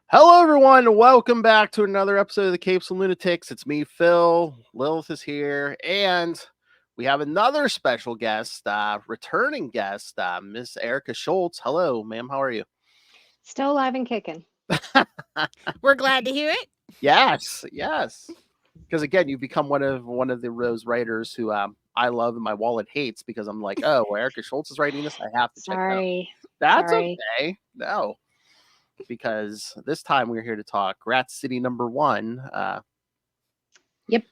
Hello, everyone. Welcome back to another episode of the Capes and Lunatics. It's me, Phil. Lilith is here, and we have another special guest, returning guest, Miss Erica Schultz. Hello, ma'am. How are you? Still alive and kicking. We're glad to hear it. Yes. Because again, you've become one of those writers who I love and my wallet hates because I'm like, oh, well, Erica Schultz is writing this. I have to check it out. Sorry. That's Sorry. okay. No. Because this time we're here to talk Rat City #1. Yep.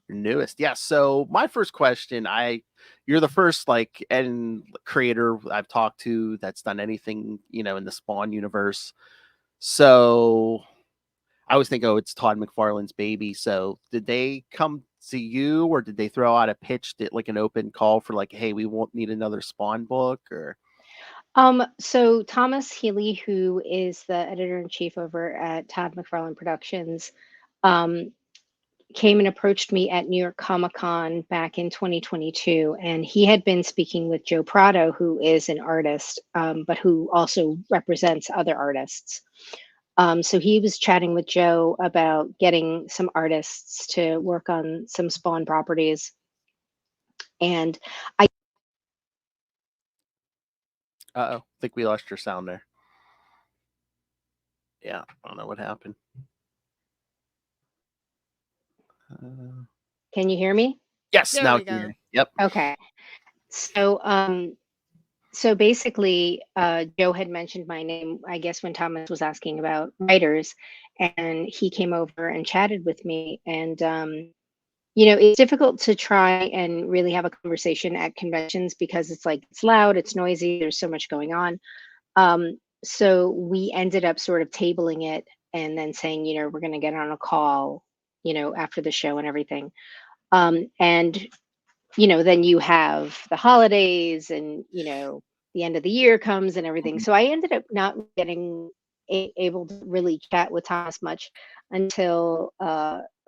Your newest. Yeah. So my first question, you're the first and creator I've talked to that's done anything, in the Spawn universe. So I always think, oh, it's Todd McFarlane's baby. So did they come to you or did they throw out a pitch that like an open call for like, hey, we won't need another Spawn book or So Thomas Healy, who is the editor-in-chief over at Todd McFarlane Productions, um, came and approached me at New York Comic Con back in 2022, and he had been speaking with Joe Prado, who is an artist, but who also represents other artists. So he was chatting with Joe about getting some artists to work on some Spawn properties, and I I think we lost your sound there. Yeah, I don't know what happened. can you hear me? Yes, There now we go. Yep. Okay. So basically, Joe had mentioned my name, I guess, when Thomas was asking about writers, and he came over and chatted with me. And it's difficult to try and really have a conversation at conventions because it's like it's loud, it's noisy, there's so much going on. So we ended up sort of tabling it and then saying, we're going to get on a call, after the show and everything. And then you have the holidays and, the end of the year comes and everything. So I ended up not getting able to really chat with Thomas much until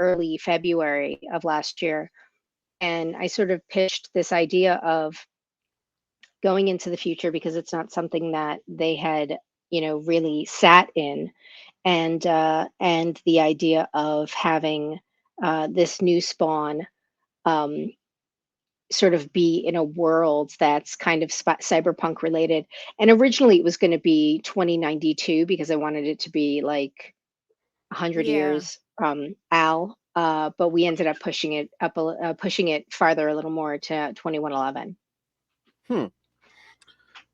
early February of last year. And I sort of pitched this idea of going into the future because it's not something that they had, really sat in. And the idea of having this new Spawn sort of be in a world that's kind of cyberpunk related. And originally it was going to be 2092 because I wanted it to be like 100 Yeah. years Al, but we ended up pushing it farther a little more to 2111.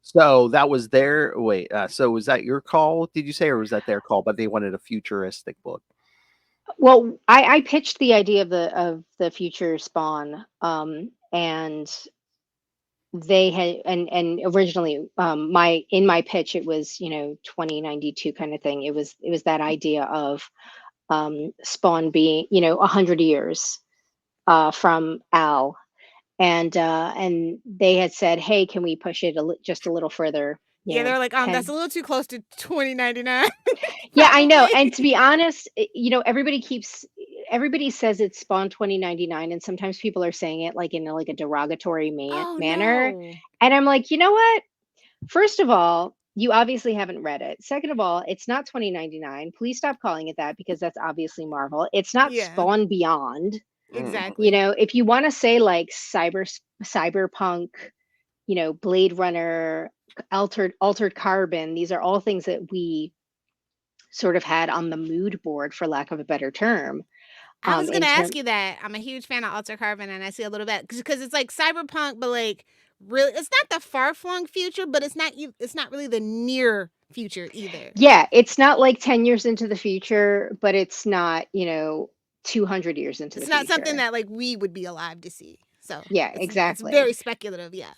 So that was their wait. So was that your call? Did you say, or was that their call? But they wanted a futuristic book. Well, I pitched the idea of the future Spawn, and they had and originally my pitch it was 2092 kind of thing. It was that idea of Spawn being 100 years from Al, and they had said, hey, can we push it just a little further? Yeah, they're like, 10. that's a little too close to 2099. Yeah, I know. And to be honest, everybody says it's Spawn 2099, and sometimes people are saying it like in a derogatory manner. No. And I'm like, you know what? First of all, you obviously haven't read it. Second of all, it's not 2099. Please stop calling it that because that's obviously Marvel. It's not Yeah. Spawn Beyond. Exactly. If you want to say like cyberpunk, Blade Runner, altered carbon, these are all things that we sort of had on the mood board, for lack of a better term. I was going to ask you that. I'm a huge fan of Alter Carbon, and I see a little bit because it's like cyberpunk, but like really, it's not the far-flung future, but it's not really the near future either. Yeah, it's not like 10 years into the future, but it's not 200 years into the future. It's not something that like we would be alive to see. So yeah, exactly. It's very speculative. Yeah.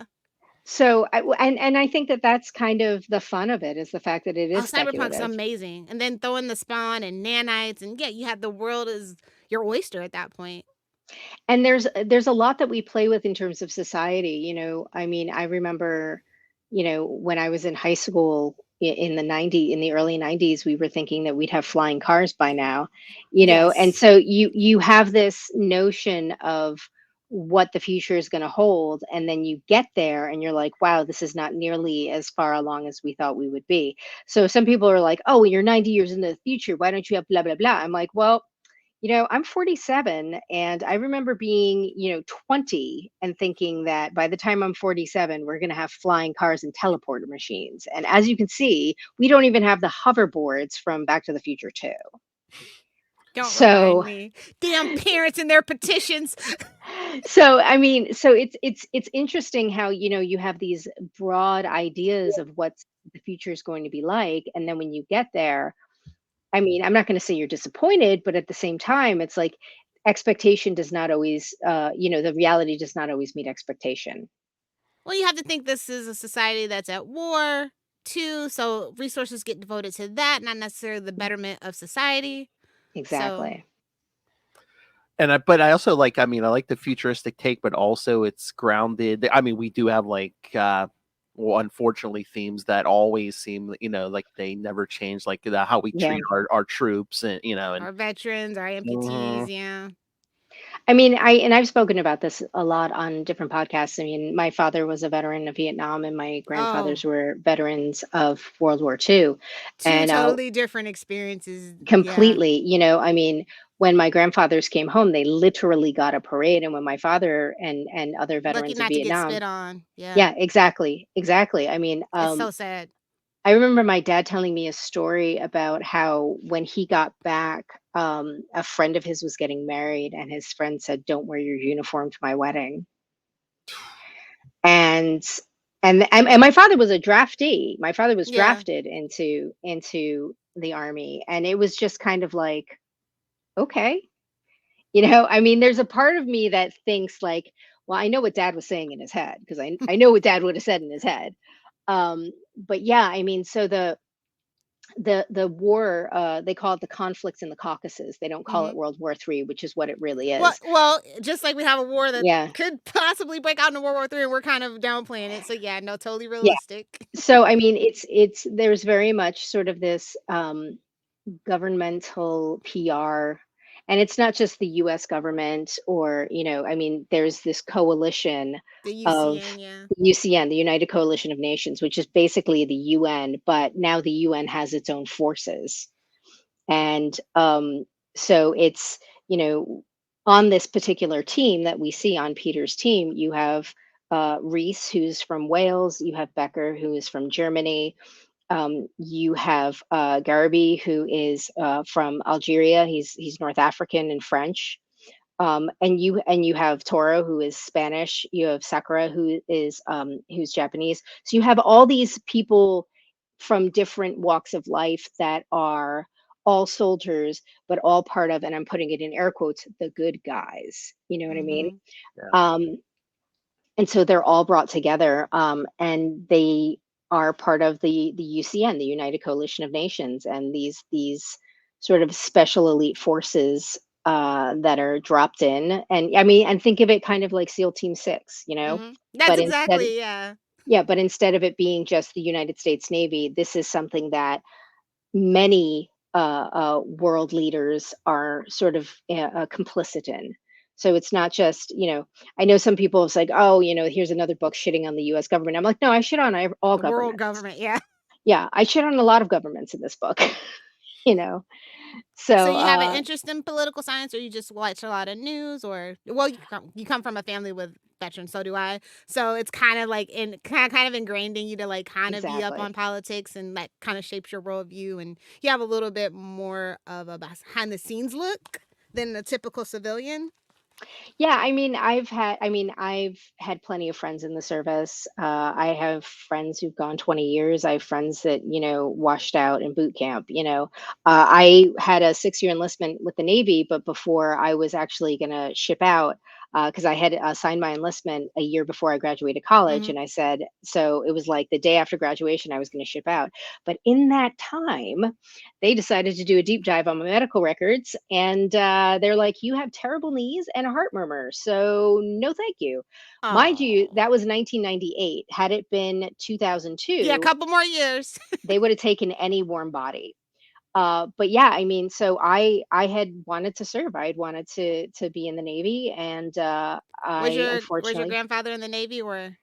So I think that that's kind of the fun of it, is the fact that it is cyberpunk's amazing. And then throw in the Spawn and nanites, and yeah, you have the world as your oyster at that point. And there's a lot that we play with in terms of society. I mean, I remember, when I was in high school in the early 90s, we were thinking that we'd have flying cars by now, Yes. and so you have this notion of what the future is going to hold, and then you get there and you're like, wow, this is not nearly as far along as we thought we would be. So some people are like, oh, you're 90 years into the future, why don't you have blah blah blah? I'm like, well, I'm 47, and I remember being, 20 and thinking that by the time I'm 47, we're going to have flying cars and teleporter machines. And as you can see, we don't even have the hoverboards from Back to the Future 2. Don't So, remind me. Damn parents and their petitions. so I mean, so it's interesting how, you have these broad ideas of what the future is going to be like, and then when you get there, I mean, I'm not going to say you're disappointed, but at the same time, it's like expectation does not always, the reality does not always meet expectation. Well, you have to think this is a society that's at war too, so resources get devoted to that, not necessarily the betterment of society. Exactly. But I also like, I like the futuristic take, but also it's grounded. I mean, we do have like, well, unfortunately, themes that always seem, like they never change, like how we Yeah. treat our troops, and and our veterans, our amputees, yeah. I mean, I've spoken about this a lot on different podcasts. I mean, my father was a veteran of Vietnam, and my grandfathers were veterans of World War II. Two And totally different experiences. Yeah. completely, I mean, when my grandfathers came home, they literally got a parade. And when my father and other Lucky veterans of not to get Vietnam, spit on. Yeah. yeah, exactly. I mean, It's so sad. I remember my dad telling me a story about how when he got back, a friend of his was getting married, and his friend said, "Don't wear your uniform to my wedding." And and my father was a draftee. My father was Yeah. drafted into the army, and it was just kind of like, okay, I mean, there's a part of me that thinks like, well, I know what dad was saying in his head, because I know what dad would have said in his head. But yeah, I mean, so the war, they call it the conflicts in the Caucasus. They don't call it World War III, which is what it really is. Well, just like we have a war that Yeah. could possibly break out in World War III, and we're kind of downplaying it. So yeah, no, totally Yeah. realistic. So I mean, it's there's very much sort of this governmental PR, and it's not just the US government, or, I mean, there's this coalition The of UCN, yeah. the UCN, the United Coalition of Nations, which is basically the UN, but now the UN has its own forces. And so it's, on this particular team that we see on Peter's team, you have Reese, who's from Wales, you have Becker, who is from Germany, you have Garbi, who is from Algeria. He's North African and French. And you have Toro, who is Spanish. You have Sakura, who is who's Japanese. So you have all these people from different walks of life that are all soldiers, but all part of, and I'm putting it in air quotes, the good guys. You know what I mean? Yeah. And so they're all brought together, and they are part of the UCN, the United Coalition of Nations, and these sort of special elite forces that are dropped in. And I mean, and think of it kind of like SEAL Team 6, That's but exactly, yeah. yeah, but instead of it being just the United States Navy, this is something that many world leaders are sort of complicit in. So it's not just, I know some people have like, oh, here's another book shitting on the US government. I'm like, no, I shit on all The world governments. government, yeah. Yeah, I shit on a lot of governments in this book, you know. So you have an interest in political science, or you just watch a lot of news, or well, you come from a family with veterans, so do I. So it's kind of like kind of ingrained in you to like kind of be up on politics, and that kind of shapes your worldview, and you have a little bit more of a behind the scenes look than the typical civilian. Yeah, I mean, I've had plenty of friends in the service. I have friends who've gone 20 years. I have friends that, washed out in boot camp, I had a 6-year enlistment with the Navy, but before I was actually going to ship out, because I had signed my enlistment a year before I graduated college. And I said, so it was like the day after graduation, I was going to ship out. But in that time, they decided to do a deep dive on my medical records. And they're like, you have terrible knees and a heart murmur. So no, thank you. Mind you, that was 1998. Had it been 2002, yeah, a couple more years, they would have taken any warm body. But yeah, I mean, so I had wanted to serve. I had wanted to be in the Navy, and Was I your unfortunately grandfather in the Navy or?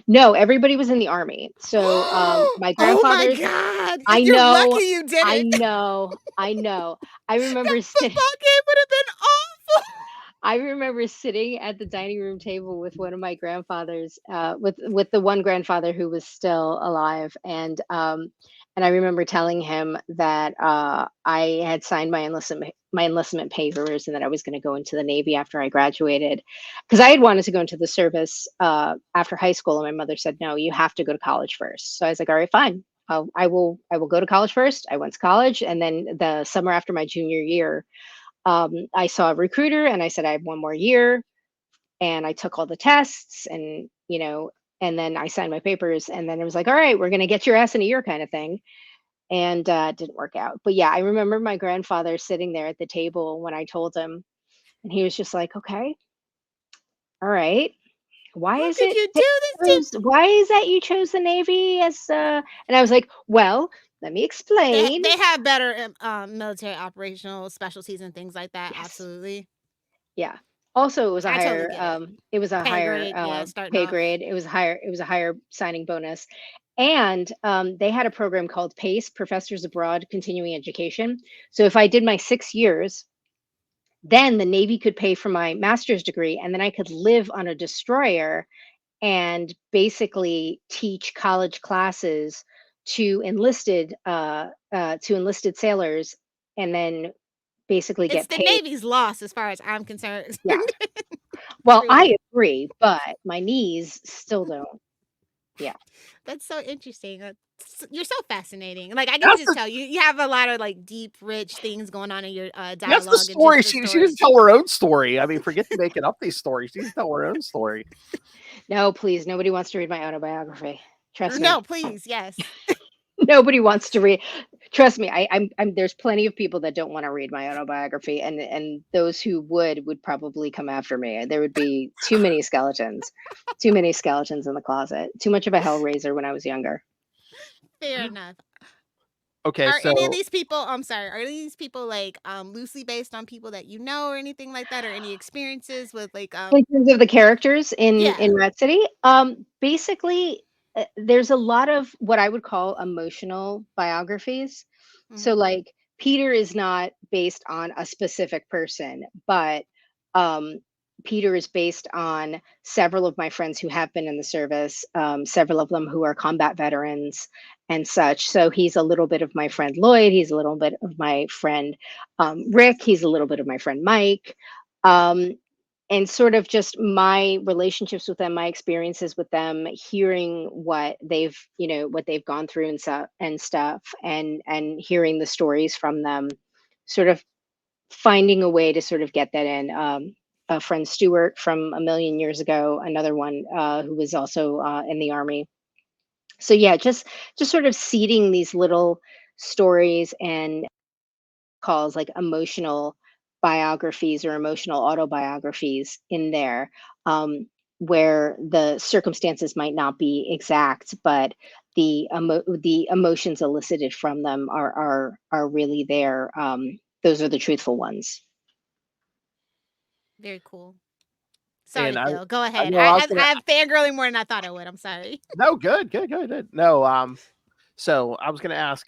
no, everybody was in the Army. So my Oh my grandfather's. God! I You're lucky know, you did I it. know, I know. I That remember football game would have been awful. I remember sitting at the dining room table with one of my grandfathers, with the one grandfather who was still alive, and I remember telling him that I had signed my enlistment papers and that I was going to go into the Navy after I graduated, because I had wanted to go into the service after high school, and my mother said, "No, you have to go to college first." So I was like, "All right, fine. I will go to college first." I went to college, and then the summer after my junior year, I saw a recruiter and I said, I have one more year. And I took all the tests and, and then I signed my papers. And then it was like, all right, we're going to get your ass in a year kind of thing. And it didn't work out. But yeah, I remember my grandfather sitting there at the table when I told him, and he was just like, okay, all right. Why How is could it you that do this why is that you chose the Navy as and I was like, well, let me explain. They have better military operational specialties and things like that. Yes. Absolutely. Yeah. Also, it was a I totally higher, get it. higher Grade, yeah, starting pay off. grade. It was a higher signing bonus, and they had a program called PACE, Professors Abroad Continuing Education. So if I did my 6 years, then the Navy could pay for my master's degree, and then I could live on a destroyer and basically teach college classes to enlisted sailers, and then basically It's get the paid. Navy's loss as far as I'm concerned. Yeah. Well, I Truly. agree, but my knees still don't. Yeah. That's so interesting. You're so fascinating. Like I can That's just the tell you have a lot of like deep, rich things going on in your that's the dialogue and just story. the She story. doesn't tell her own story. I mean, forget making up these stories. She doesn't tell her own story. No, please, nobody wants to read my autobiography. Trust me. No, please, yes. Nobody wants to read. Trust me. I'm. There's plenty of people that don't want to read my autobiography, and those who would probably come after me. There would be too many skeletons, in the closet. Too much of a hellraiser when I was younger. Fair enough. Okay, Are any of so these people, I'm sorry, are any of these people like loosely based on people that you know or anything like that, or any experiences with like In terms of the characters in yeah. Rat City, basically, there's a lot of what I would call emotional biographies. So, Mhm. like, Peter is not based on a specific person, but um, Peter is based on several of my friends who have been in the service, several of them who are combat veterans and such. So he's a little bit of my friend Lloyd. He's a little bit of my friend Rick. He's a little bit of my friend Mike. Um, and sort of just my relationships with them, my experiences with them, hearing what they've gone through and stuff, and hearing the stories from them, sort of finding a way to sort of get that in. A friend Stuart from a million years ago, another one who was also in the Army. So yeah, just sort of seeding these little stories and calls like emotional biographies or emotional autobiographies in there, where the circumstances might not be exact, but the emotions elicited from them are really there. Those are the truthful ones. Very cool. and Sorry, Phil. Go I ahead. know I was gonna I'm fangirling more than I thought I would. I'm sorry. no, good. No, so I was gonna ask,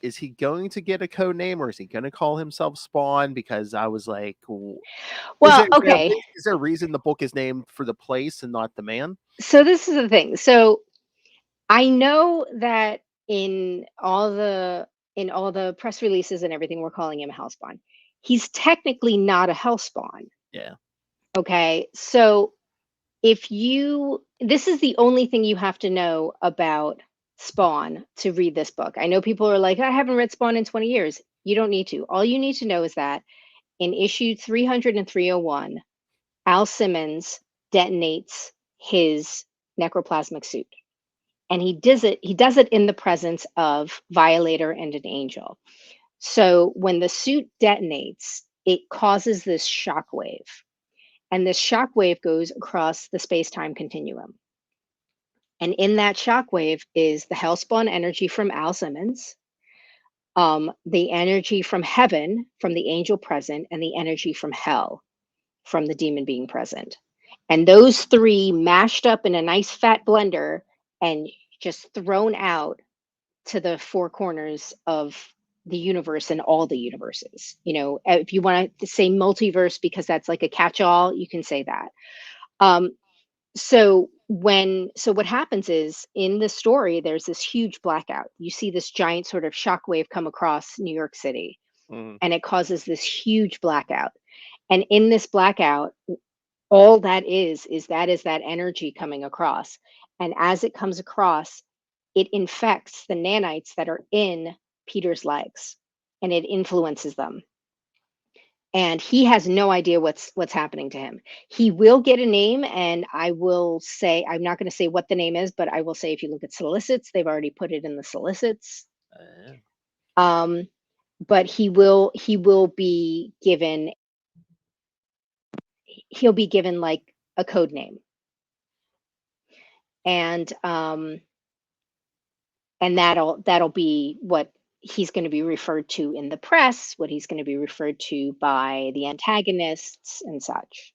is he going to get a code name or is he gonna call himself Spawn? Because I was like, Well, okay. is there a reason the book is named for the place and not the man? So this is the thing. So I know that in all the press releases and everything, we're calling him a hellspawn. He's technically not a hellspawn. Yeah. Okay. So this is the only thing you have to know about Spawn to read this book. I know people are like, I haven't read Spawn in 20 years. You don't need to. All you need to know is that in issue 300 and 301, Al Simmons detonates his necroplasmic suit. And he does it in the presence of Violator and an angel. So when the suit detonates, it causes this shock wave. And this shock wave goes across the space-time continuum. And in that shock wave is the hellspawn energy from Al Simmons, the energy from heaven, from the angel present, and the energy from hell, from the demon being present. And those three mashed up in a nice fat blender and just thrown out to the four corners of the universe and all the universes. You know, if you want to say multiverse because that's like a catch-all, you can say that. So what happens is in the story, there's this huge blackout. You see this giant sort of shockwave come across New York City, and it causes this huge blackout. And in this blackout, all that is that energy coming across. And as it comes across, it infects the nanites that are in Peter's legs, and it influences them. And he has no idea what's happening to him. He will get a name, and I will say, I'm not going to say what the name is, but I will say if you look at solicits, they've already put it in the solicits. But he'll be given like a code name. And that'll be what he's going to be referred to in the press, what he's going to be referred to by the antagonists and such.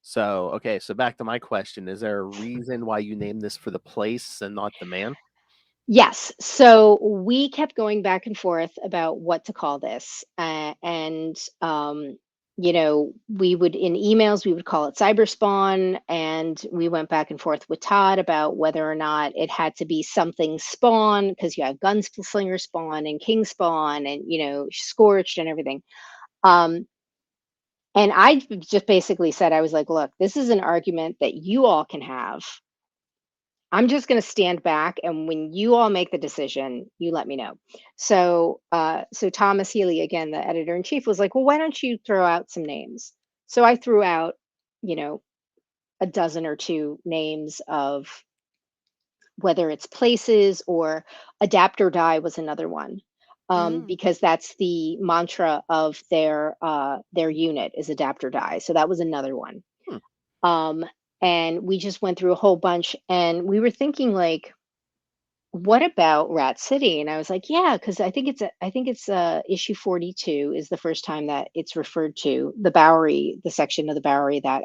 So, okay, so back to my question. Is there a reason why you named this for the place and not the man? Yes. So we kept going back and forth about what to call this. You know, we would, in emails, we would call it Cyberspawn. And we went back and forth with Todd about whether or not it had to be something Spawn, because you have Gunslinger Spawn and King Spawn and, you know, Scorched and everything. And I just basically said, I was like, look, this is an argument that you all can have. I'm just going to stand back, and when you all make the decision, you let me know. So, so Thomas Healy, again, the editor in chief, was like, well, why don't you throw out some names? So I threw out, you know, a dozen or two names of whether it's places, or adapt or die was another one. Because that's the mantra of their unit is adapt or die. So that was another one. And we just went through a whole bunch, and we were thinking like, what about Rat City? And I was like, yeah, because I think it's issue 42 is the first time that it's referred to, the Bowery, the section of the Bowery that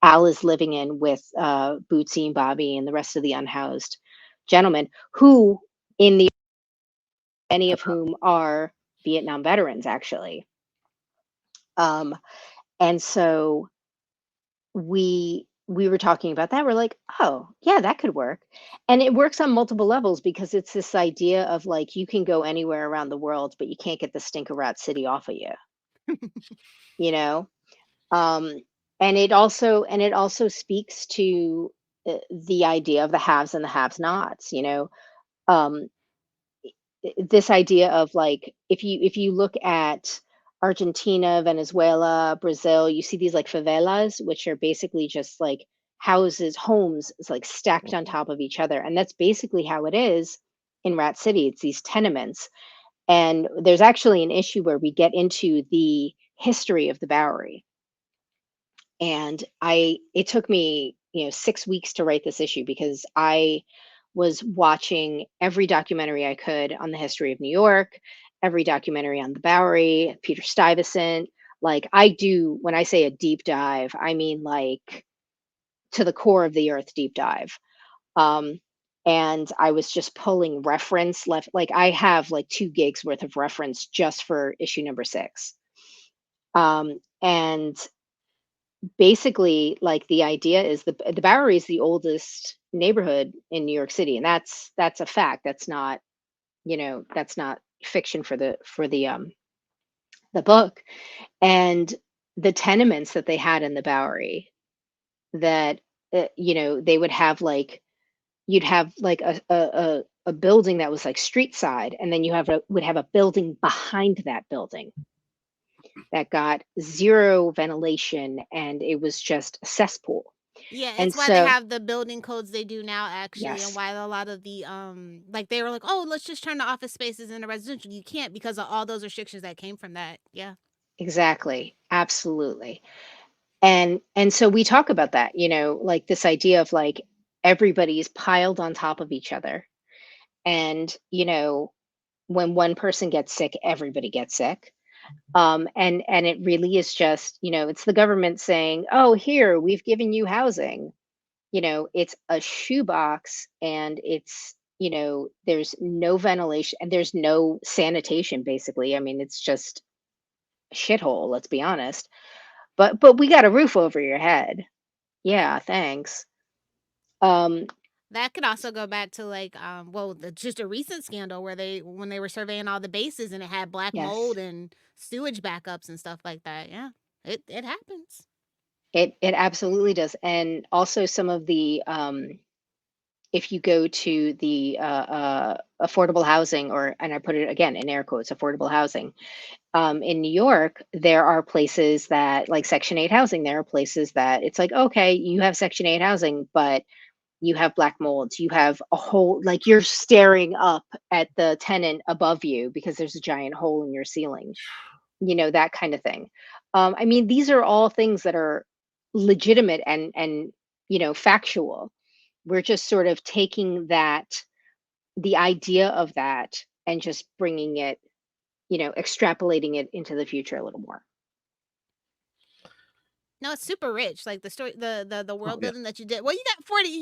Al is living in with Bootsy and Bobby and the rest of the unhoused gentlemen, who in the many of whom are Vietnam veterans, actually. And so we were talking about that. We're like, oh yeah, that could work. And it works on multiple levels, because it's this idea of like, you can go anywhere around the world, but you can't get the stink of Rat City off of you. You know? And it also speaks to the idea of the haves and the have nots, you know. This idea of like, if you look at Argentina, Venezuela, Brazil, you see these like favelas, which are basically just like houses, homes, it's like stacked on top of each other. And that's basically how it is in Rat City. It's these tenements. And there's actually an issue where we get into the history of the Bowery. And it took me, you know, 6 weeks to write this issue, because I was watching every documentary I could on the history of New York, every documentary on the Bowery, Peter Stuyvesant. Like, I do, when I say a deep dive, I mean like to the core of the earth deep dive. And I was just pulling reference left. Like, I have like 2 gigs worth of reference just for issue number 6. And basically, like, the idea is the Bowery is the oldest neighborhood in New York City, and that's a fact. That's not, you know, that's not fiction for the book. And the tenements that they had in the Bowery, that you know, they would have like, you'd have like a building that was like street side, and then you would have a building behind that building that got zero ventilation, and it was just a cesspool. Yeah, And it's why they so, have the building codes they do now, actually, and yes, why a lot of the like, they were like, oh, let's just turn the office spaces into residential. You can't, because of all those restrictions that came from that. Yeah. exactly, absolutely. And so we talk about that, you know, like this idea of like, everybody's piled on top of each other. And, you know, when one person gets sick, everybody gets sick. And it really is just, it's the government saying, oh, here, we've given you housing. It's a shoebox, and it's, there's no ventilation and there's no sanitation, basically. I mean, it's just a shithole, let's be honest. But we got a roof over your head. Yeah, thanks. That could also go back to like, just a recent scandal where when they were surveying all the bases and it had black mold and sewage backups and stuff like that. Yeah, it happens. It absolutely does. And also some of the, if you go to the affordable housing, and I put it again in air quotes, affordable housing, in New York, there are places that, like Section 8 housing, there are places that it's like, okay, you have Section 8 housing, but you have black molds, you have a hole, like you're staring up at the tenant above you because there's a giant hole in your ceiling, that kind of thing. I mean, these are all things that are legitimate and factual. We're just sort of taking the idea of that, and just bringing it, extrapolating it into the future a little more. No, it's super rich. Like the story, the world building that you did. Well, you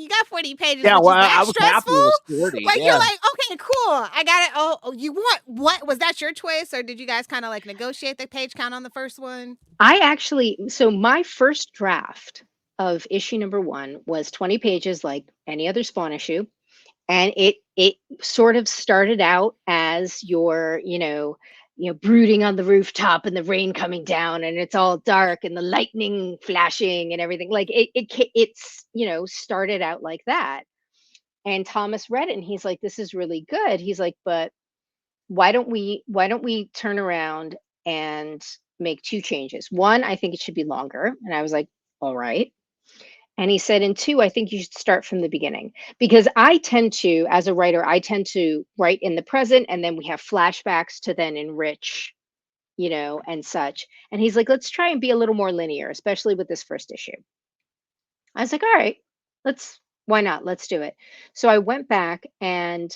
got 40 pages. Yeah, which well, is that I was stressful? happy it was 40. Like, yeah. you're like, okay, cool. I got it. Oh, you want what? Was that your choice, or did you guys kind of like negotiate the page count on the first one? So my first draft of issue number 1 was 20 pages, like any other Spawn issue. And it sort of started out as your, brooding on the rooftop and the rain coming down and it's all dark and the lightning flashing and everything. Like it's, started out like that. And Thomas read it and he's like, this is really good. He's like, but why don't we turn around and make 2 changes? 1, I think it should be longer. And I was like, all right. And he said, and 2, I think you should start from the beginning, because I tend to, as a writer, write in the present, and then we have flashbacks to then enrich, and such. And he's like, let's try and be a little more linear, especially with this first issue. I was like, all right, why not? Let's do it. So I went back, and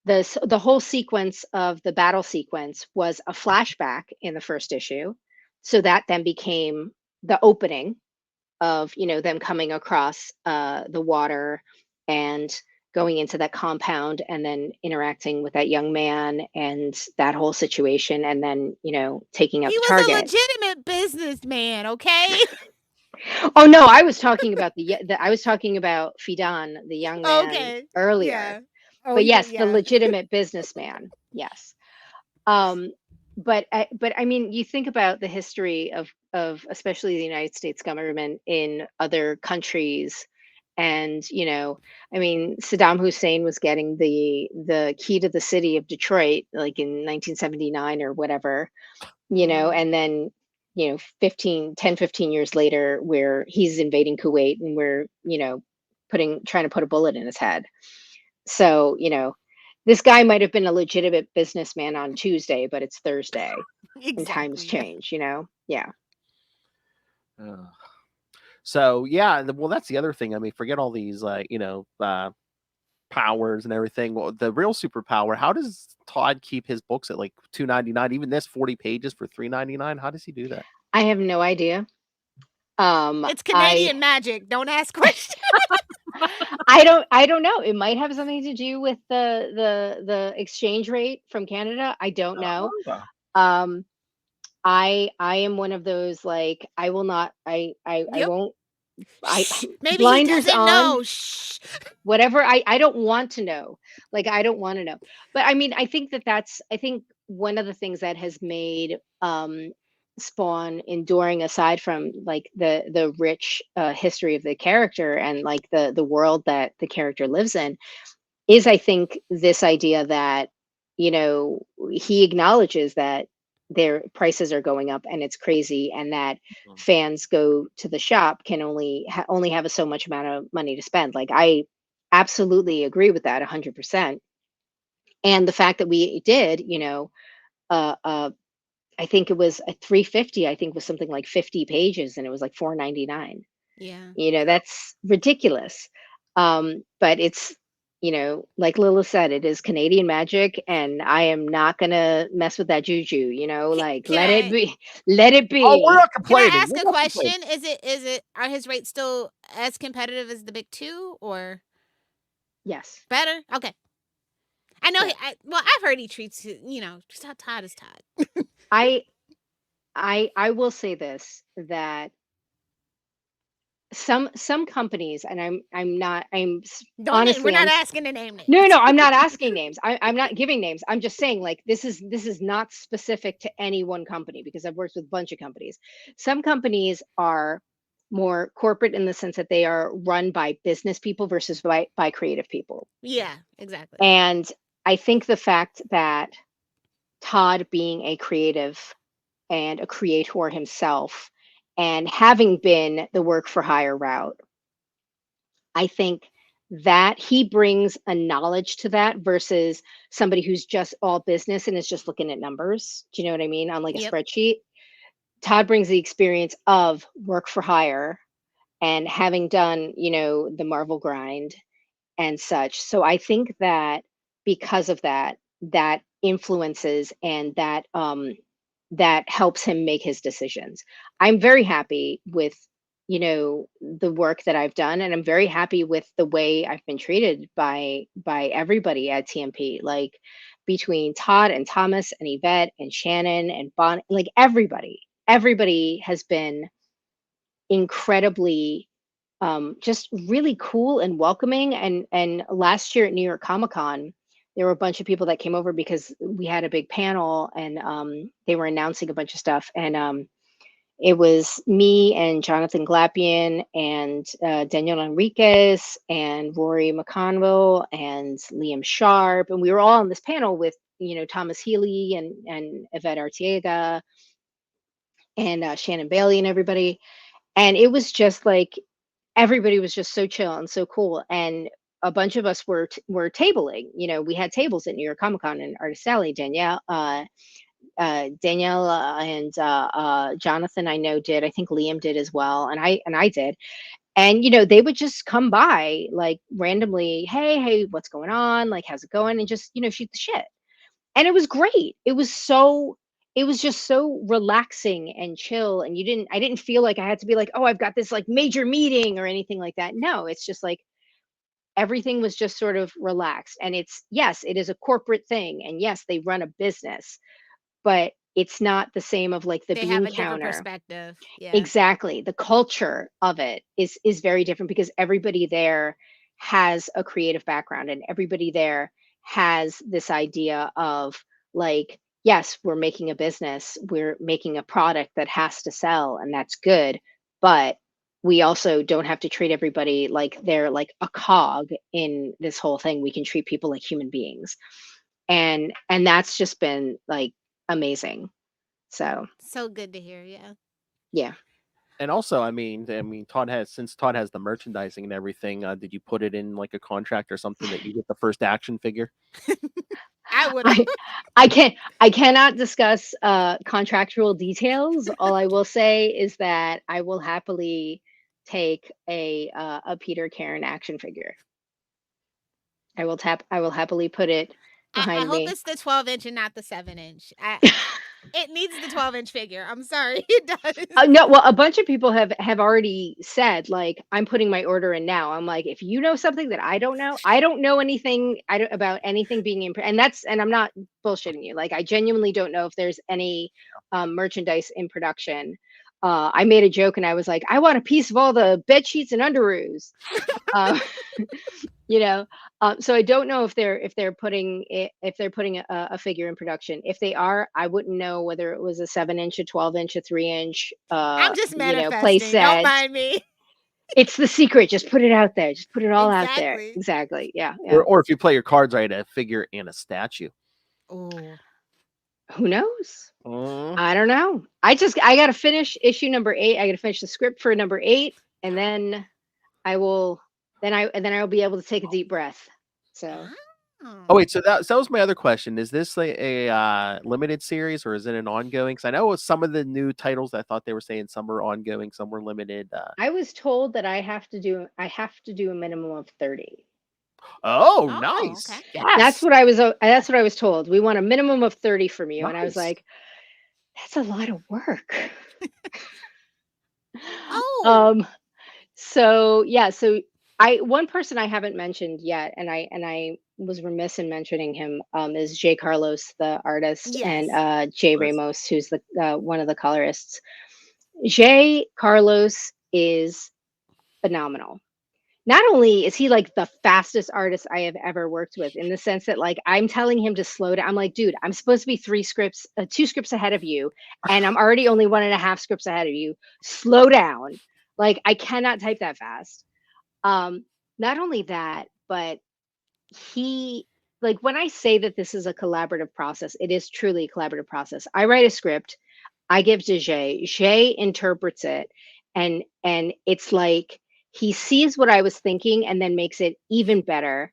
the whole sequence of the battle sequence was a flashback in the first issue. So that then became the opening of, them coming across the water and going into that compound and then interacting with that young man and that whole situation, and then, taking out the target. He was a legitimate businessman, okay? Oh no, I was talking about I was talking about Fidan, the young man, earlier. Yeah. Oh, but yes, the legitimate businessman. Yes. But I mean, you think about the history of especially the United States government in other countries, and I mean, Saddam Hussein was getting the key to the city of Detroit like in 1979 or whatever, and then 15 years later, where he's invading Kuwait and we're trying to put a bullet in his head. So this guy might have been a legitimate businessman on Tuesday, but it's Thursday. Exactly, and times change, Yeah. So yeah, well, that's the other thing. I mean, forget all these powers and everything. Well, the real superpower. How does Todd keep his books at like $2.99? Even this 40 pages for $3.99. How does he do that? I have no idea. It's Canadian magic. Don't ask questions. I don't know. It might have something to do with the exchange rate from Canada. I don't know. I am one of those, like, I will not. I won't. Maybe blinders he doesn't on. Know. Whatever. I don't want to know. Like, I don't want to know. But I mean, I think I think one of the things that has made Spawn enduring, aside from like the rich history of the character and like the world that the character lives in, is, I think, this idea that he acknowledges that their prices are going up and it's crazy, and that fans go to the shop can only have so much amount of money to spend. Like, I absolutely agree with that 100%. And the fact that we did, I think it was a 350, I think was something like 50 pages, and it was like $4.99. Yeah. That's ridiculous. But it's you know, like Lilith said, it is Canadian magic, and I am not gonna mess with that juju. You know, like let it be, let it be. Oh, we're not Can complaining. I ask a question? Is it are his rates still as competitive as the big two, or yes, better? Okay. I know. yes. I've heard he treats, you know, Todd is Todd. I will say this, that some companies, and I'm honestly, we're not asking to name names. No, I'm not asking names. I'm not giving names. I'm just saying, like, this is not specific to any one company, because I've worked with a bunch of companies. Some companies are more corporate in the sense that they are run by business people versus by creative people. Yeah, exactly. And I think the fact that Todd, being a creative and a creator himself, and having been the work for hire route, I think that he brings a knowledge to that versus somebody who's just all business and is just looking at numbers. Do you know what I mean? On like a spreadsheet. Todd brings the experience of work for hire and having done, you know, the Marvel grind and such. So I think that because of that, that influences, and that helps him make his decisions. I'm very happy with, you know, the work that I've done, and I'm very happy with the way I've been treated by everybody at TMP, like between Todd and Thomas and Yvette and Shannon and Bon, like everybody has been incredibly just really cool and welcoming. And last year at New York Comic Con, there were a bunch of people that came over because we had a big panel, and they were announcing a bunch of stuff. And it was me and Jonathan Glapian and Daniel Enriquez and Rory McConville and Liam Sharp, and we were all on this panel with, you know, Thomas Healy and Yvette Arteaga and Shannon Bailey and everybody. And it was just like everybody was just so chill and so cool. And a bunch of us were tabling. You know, we had tables at New York Comic Con, and Artist Alley, Danielle, and Jonathan, I know, did. I think Liam did as well, and I did. And you know, they would just come by like randomly, hey, what's going on? Like, how's it going? And just, you know, shoot the shit. And it was great. It was just so relaxing and chill, and I didn't feel like I had to be like, oh, I've got this like major meeting or anything like that. No, it's just like everything was just sort of relaxed. And it's, yes, it is a corporate thing, and yes, they run a business, but it's not the same of like the they bean have a counter. different perspective. Yeah, exactly. The culture of it is very different, because everybody there has a creative background, and everybody there has this idea of like, yes, we're making a business, we're making a product that has to sell, and that's good, but we also don't have to treat everybody like they're like a cog in this whole thing. We can treat people like human beings. And that's just been like amazing. So good to hear. yeah. And also, I mean, Todd has the merchandising and everything. Did you put it in like a contract or something that you get the first action figure? I would. I cannot discuss contractual details. All I will say is that I will happily take a Peter Karen action figure. I will happily put it behind me. I hope it's the 12-inch and not the 7-inch. It needs the 12-inch figure. I'm sorry, it does. No, well, a bunch of people have already said, like, I'm putting my order in now. I'm like, if you know something that I don't know anything about anything being in, and I'm not bullshitting you. Like, I genuinely don't know if there's any merchandise in production. I made a joke and I was like, I want a piece of all the bed sheets and underoos. You know, so I don't know if they're putting a figure in production. If they are, I wouldn't know whether it was a 7-inch, a 12-inch, a 3-inch. I'm just manifesting. Play set. Don't mind me. It's the secret. Just put it out there. Just put it all out there. Exactly. Yeah. Or if you play your cards right, a figure and a statue. Oh. Who knows? I don't know. I got to finish issue number 8. I got to finish the script for number 8, and then I will. Then I'll be able to take a deep breath. So. Oh wait, so that was my other question. Is this a limited series, or is it an ongoing? Because I know with some of the new titles, I thought they were saying some were ongoing, some were limited. I was told that I have to do a minimum of 30. Oh, Oh, nice. okay. Yes. That's what I was told. We want a minimum of 30 from you. And I was Nice. like, that's a lot of work. Oh. So yeah, so one person I haven't mentioned yet, and I was remiss in mentioning him, is Jay Carlos, the artist, and Yes. Jay Nice. Ramos, who's the one of the colorists. Jay Carlos is phenomenal. Not only is he like the fastest artist I have ever worked with, in the sense that like I'm telling him to slow down. I'm like, dude, I'm supposed to be two scripts ahead of you, and I'm already only 1.5 scripts ahead of you. Slow down. Like I cannot type that fast. Not only that, but he, like, when I say that this is a collaborative process, it is truly a collaborative process. I write a script, I give to Jay. Jay interprets it, and it's like he sees what I was thinking and then makes it even better.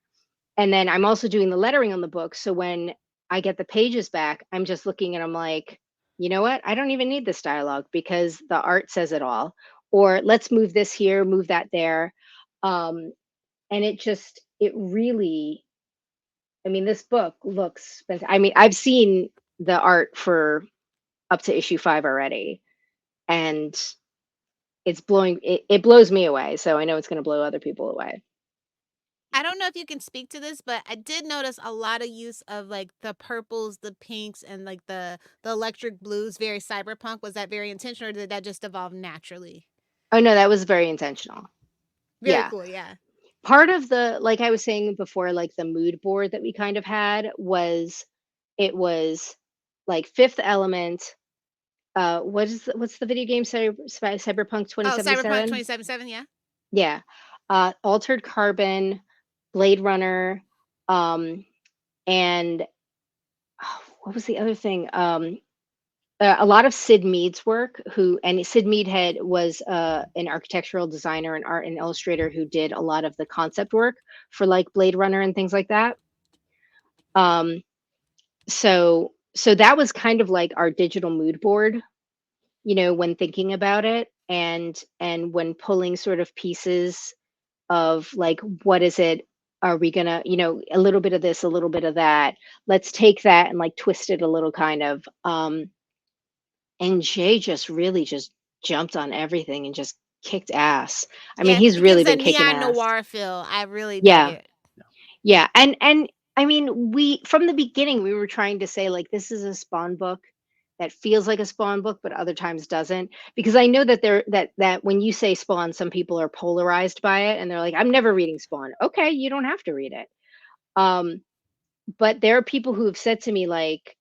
And then I'm also doing the lettering on the book, so when I get the pages back, I'm just looking and I'm like, you know what? I don't even need this dialogue because the art says it all. Or let's move this here, move that there. And it really, I mean, this book looks, I mean, I've seen the art for up to issue 5 already, and it blows me away. So I know it's going to blow other people away. I don't know if you can speak to this, but I did notice a lot of use of like the purples, the pinks, and like the electric blues, very cyberpunk. Was that very intentional, or did that just evolve naturally? Oh no, that was very intentional. Very Yeah. cool, yeah. Part of the, like I was saying before, like the mood board that we kind of had was, it was like Fifth Element. What's the video game, Cyberpunk Oh, Cyberpunk 2077? 2077, yeah. Yeah. Altered Carbon, Blade Runner, and what was the other thing? A lot of Sid Mead's work, and Sid Mead was an architectural designer and art and illustrator who did a lot of the concept work for like Blade Runner and things like that. So that was kind of like our digital mood board, when thinking about it, and when pulling sort of pieces of like, what is it? Are we gonna, a little bit of this, a little bit of that? Let's take that and like twist it a little, kind of. And Jay just really just jumped on everything and just kicked ass. I mean, he's It really gives a been kicking neon ass. noir feel. I really dig Yeah. it. Yeah. And I mean, from the beginning, we were trying to say like, this is a Spawn book that feels like a Spawn book, but other times doesn't. Because I know that that when you say Spawn, some people are polarized by it and they're like, I'm never reading Spawn. Okay, you don't have to read it. But there are people who have said to me, like,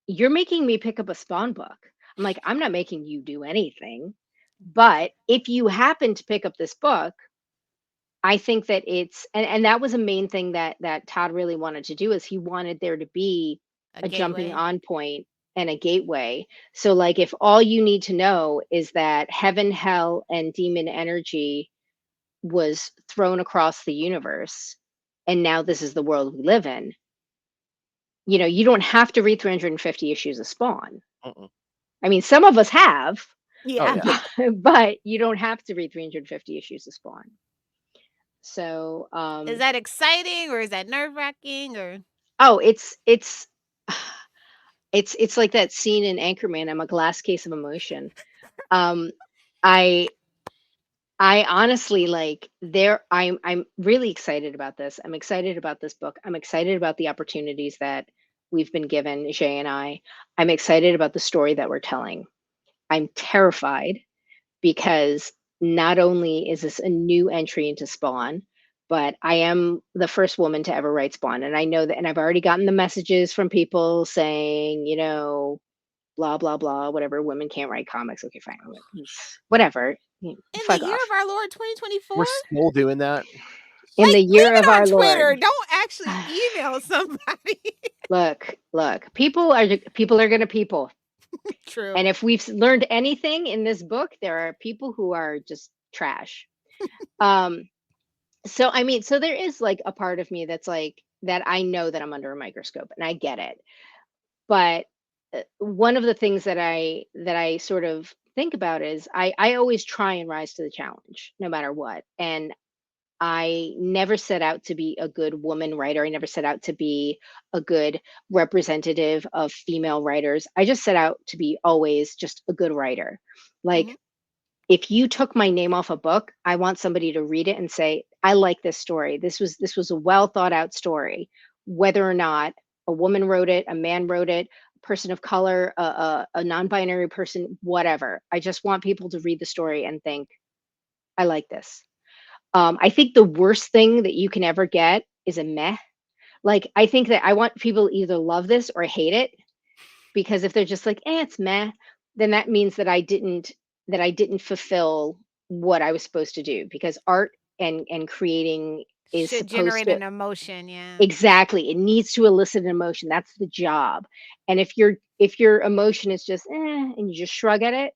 you're making me pick up a Spawn book. I'm like, I'm not making you do anything. But if you happen to pick up this book, I think that it's, and that was a main thing that Todd really wanted to do, is he wanted there to be a jumping on point and a gateway. So like, if all you need to know is that heaven, hell, and demon energy was thrown across the universe, and now this is the world we live in, you don't have to read 350 issues of Spawn. I mean, some of us have. Yeah. Oh, yeah. But you don't have to read 350 issues of Spawn. So is that exciting, or is that nerve-wracking, or? Oh, it's like that scene in Anchorman. I'm a glass case of emotion. I honestly, like, I'm really excited about this. I'm excited about this book. I'm excited about the opportunities that we've been given, Jay and I. I'm excited about the story that we're telling. I'm terrified because not only is this a new entry into Spawn, but I am the first woman to ever write Spawn. And I know that, and I've already gotten the messages from people saying, blah, blah, blah, whatever, women can't write comics. Okay, fine. Whatever. In Fuck the year off. of our Lord 2024? We're still doing that. In like, the year of our Twitter. Lord. Don't actually email somebody. Look, people are gonna people. True. And if we've learned anything in this book, there are people who are just trash. So I mean, so there is like a part of me that's like, that I know that I'm under a microscope, and I get it. But one of the things that I sort of think about is I always try and rise to the challenge no matter what. And I never set out to be a good woman writer. I never set out to be a good representative of female writers. I just set out to be always just a good writer. Like, if you took my name off a book, I want somebody to read it and say, I like this story. This was a well thought out story, whether or not a woman wrote it, a man wrote it, a person of color, a non-binary person, whatever. I just want people to read the story and think, I like this. I think the worst thing that you can ever get is a meh. Like, I think that I want people to either love this or hate it, because if they're just like, it's meh, then that means that I didn't fulfill what I was supposed to do, because art and creating is should supposed generate to an emotion. Yeah. exactly, it needs to elicit an emotion. That's the job. And if your emotion is just and you just shrug at it,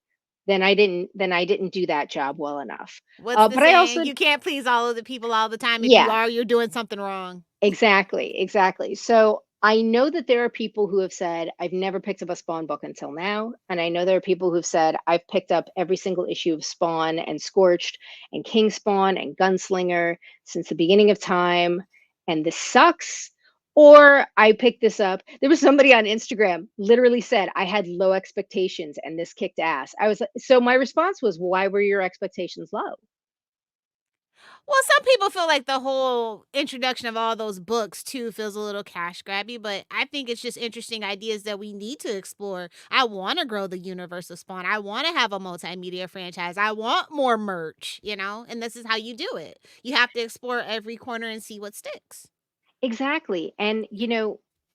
then I didn't do that job well enough. What's the But I also saying? You can't please all of the people all the time. If you yeah, are, you're doing something wrong. exactly. So I know that there are people who have said, I've never picked up a Spawn book until now. And I know there are people who've said, I've picked up every single issue of Spawn and Scorched and King Spawn and Gunslinger since the beginning of time. And this sucks. Or I picked this up. There was somebody on Instagram literally said, I had low expectations and this kicked ass. So my response was, why were your expectations low? Well, some people feel like the whole introduction of all those books too feels a little cash grabby, but I think it's just interesting ideas that we need to explore. I want to grow the universe of Spawn. I want to have a multimedia franchise. I want more merch, and this is how you do it. You have to explore every corner and see what sticks. Exactly. And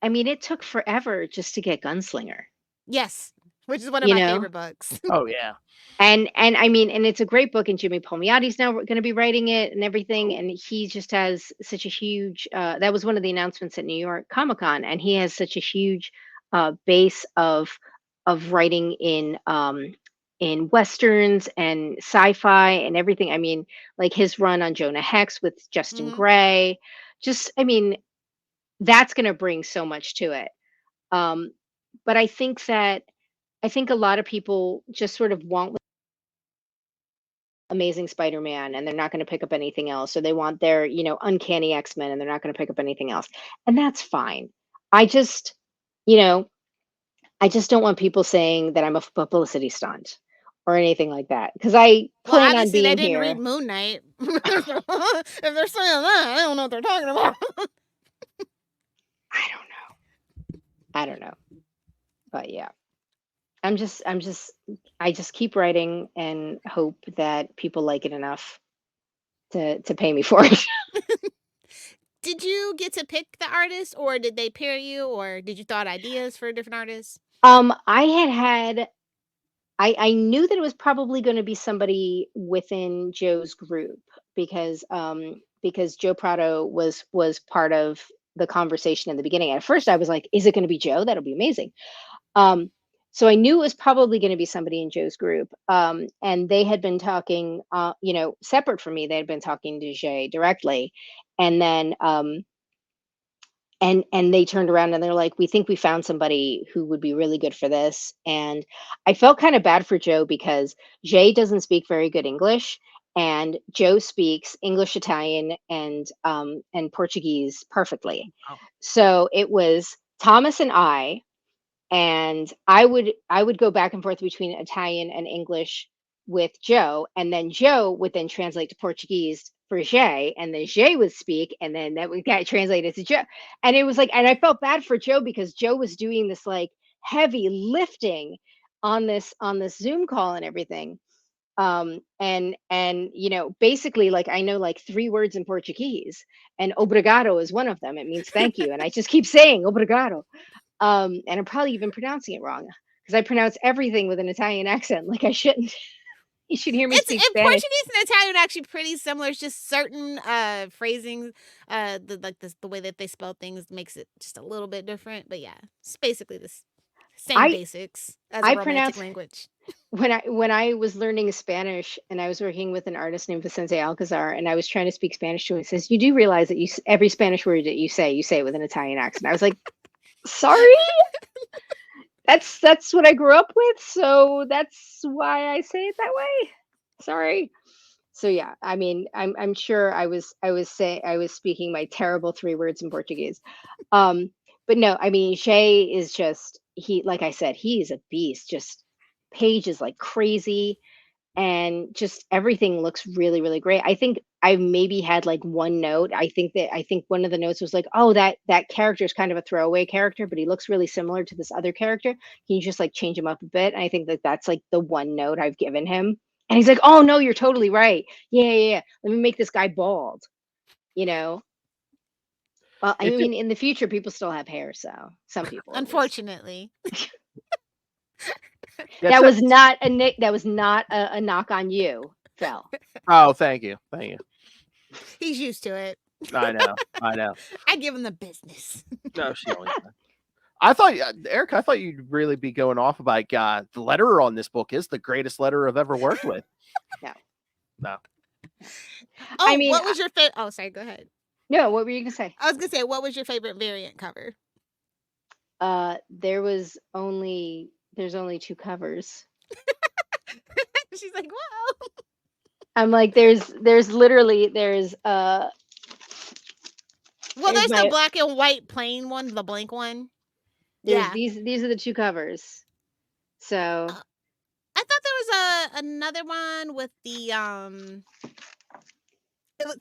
I mean, it took forever just to get Gunslinger. Yes, which is one of my favorite books. Oh yeah. And I mean, and it's a great book, and Jimmy Palmiotti's now going to be writing it and everything, and he just has such a huge. That was one of the announcements at New York Comic-Con, and he has such a huge base of writing in westerns and sci-fi and everything. I mean, like his run on Jonah Hex with Justin Gray. Just, I mean, that's going to bring so much to it. But I think a lot of people just sort of want Amazing Spider-Man and they're not going to pick up anything else, or they want their, Uncanny X-Men and they're not going to pick up anything else. And that's fine. I just, I just don't want people saying that I'm a publicity stunt or anything like that, because I plan on being they didn't here. read Moon Knight. If they're saying that, I don't know what they're talking about. I don't know. But yeah. I just keep writing and hope that people like it enough to pay me for it. Did you get to pick the artist, or did they pair you, or did you thought ideas for different artists? I knew that it was probably going to be somebody within Joe's group, because Joe Prado was part of the conversation in the beginning. At first I was like, is it going to be Joe? That'll be amazing. So I knew it was probably going to be somebody in Joe's group. And they had been talking, separate from me. They had been talking to Jay directly. And then, and they turned around and they're like, we think we found somebody who would be really good for this. And I felt kind of bad for Joe, because Jay doesn't speak very good English. And Joe speaks English, Italian, and Portuguese perfectly. Oh. So it was Thomas and I. And I would go back and forth between Italian and English with Joe, and then Joe would then translate to Portuguese for Jay, and then Jay would speak, and then that would get translated to Joe. And it was like, and I felt bad for Joe, because Joe was doing this like heavy lifting on this Zoom call and everything. And basically, like, I know like 3 words in Portuguese, and obrigado is one of them. It means thank you, and I just keep saying obrigado. And I'm probably even phrasing it wrong, because I pronounce everything with an Italian accent like I shouldn't. You should hear me speak Spanish. Portuguese and Italian are actually pretty similar. It's just certain phrasing, the way that they spell things makes it just a little bit different. But yeah, it's basically the same basics as a romantic language. When I was learning Spanish, and I was working with an artist named Vicente Alcazar, and I was trying to speak Spanish to him, he says, you do realize that every Spanish word that you say it with an Italian accent. I was like, sorry, that's what I grew up with, so that's why I say it that way. Sorry. So yeah, I mean, I'm sure I was speaking my terrible 3 words in Portuguese. Um, but no, I mean, Shay is just like I said, he is a beast. Just pages like crazy, and just everything looks really, really great. I think I maybe had like one note. I think one of the notes was like, oh, that character is kind of a throwaway character, but he looks really similar to this other character. Can you just like change him up a bit? And I think that that's like the one note I've given him. And he's like, oh no, you're totally right. Yeah. Let me make this guy bald. You know. Well, I mean, in the future, people still have hair, so some people. Unfortunately. That was not a knock on you, Phil. Oh, thank you. He's used to it. I know. I give him the business. No, she always does. I thought, Erica, I thought you'd really be going off about the letterer on this book is the greatest letterer I've ever worked with. No. Oh, I mean, what was your favorite? Oh, sorry. Go ahead. No, what were you gonna say? I was gonna say, what was your favorite variant cover? There's only 2 covers. She's like, wow. I'm like, there's literally well, there's the black and white plain one, the blank one. Yeah, these are the 2 covers. So I thought there was another one with the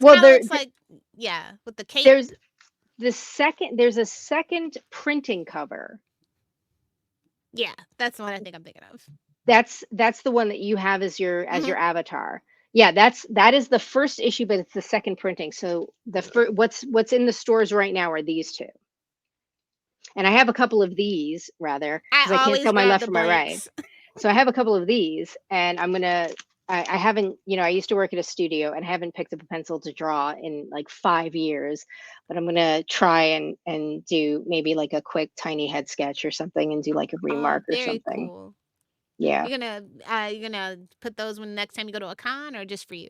looks like with the cape. There's a second printing cover. Yeah, that's the one I think I'm thinking of. That's the one that you have as your avatar. Yeah, that is the first issue, but it's the second printing. So what's in the stores right now are these 2. And I have a couple of these rather because I can't tell my left from my right. So I have a couple of these, and I'm gonna. I haven't, I used to work at a studio and haven't picked up a pencil to draw in like 5 years, but I'm gonna try and do maybe like a quick tiny head sketch or something and do like a remark or something. Cool. Yeah. You're gonna put those when next time you go to a con, or just for you?